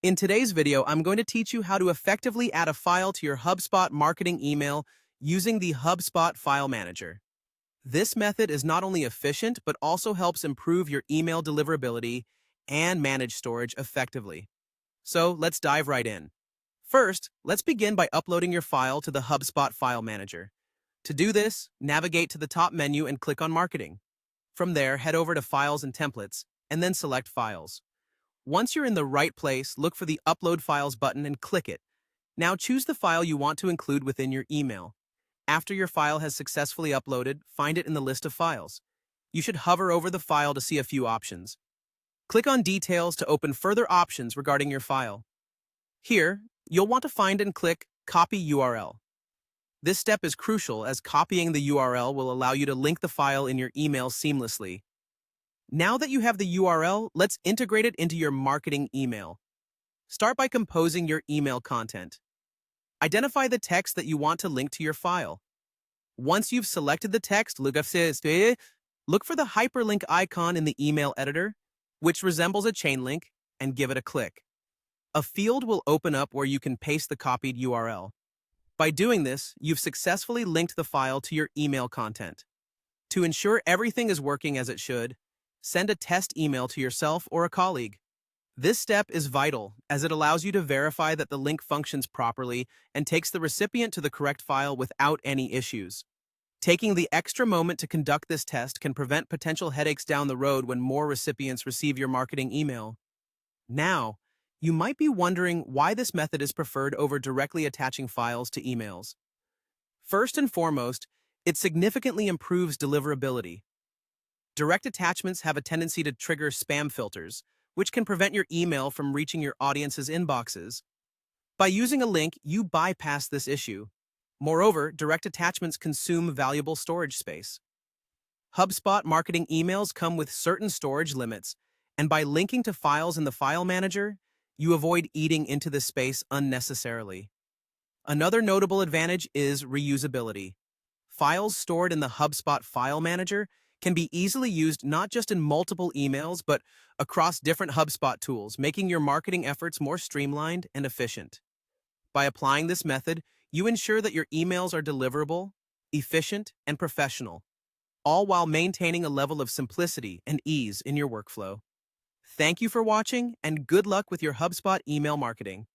In today's video, I'm going to teach you how to effectively add a file to your HubSpot marketing email using the HubSpot File Manager. This method is not only efficient, but also helps improve your email deliverability and manage storage effectively. So let's dive right in. First, let's begin by uploading your file to the HubSpot File Manager. To do this, navigate to the top menu and click on Marketing. From there, head over to Files and Templates, and then select Files. Once you're in the right place, look for the Upload Files button and click it. Now choose the file you want to include within your email. After your file has successfully uploaded, find it in the list of files. You should hover over the file to see a few options. Click on Details to open further options regarding your file. Here, you'll want to find and click Copy URL. This step is crucial as copying the URL will allow you to link the file in your email seamlessly. Now that you have the URL, let's integrate it into your marketing email. Start by composing your email content. Identify the text that you want to link to your file. Once you've selected the text, look for the hyperlink icon in the email editor, which resembles a chain link, and give it a click. A field will open up where you can paste the copied URL. By doing this, you've successfully linked the file to your email content. To ensure everything is working as it should, send a test email to yourself or a colleague. This step is vital as it allows you to verify that the link functions properly and takes the recipient to the correct file without any issues. Taking the extra moment to conduct this test can prevent potential headaches down the road when more recipients receive your marketing email. Now, you might be wondering why this method is preferred over directly attaching files to emails. First and foremost, it significantly improves deliverability. Direct attachments have a tendency to trigger spam filters, which can prevent your email from reaching your audience's inboxes. By using a link, you bypass this issue. Moreover, direct attachments consume valuable storage space. HubSpot marketing emails come with certain storage limits, and by linking to files in the File Manager, you avoid eating into this space unnecessarily. Another notable advantage is reusability. Files stored in the HubSpot File Manager can be easily used not just in multiple emails, but across different HubSpot tools, making your marketing efforts more streamlined and efficient. By applying this method, you ensure that your emails are deliverable, efficient, and professional, all while maintaining a level of simplicity and ease in your workflow. Thank you for watching, and good luck with your HubSpot email marketing.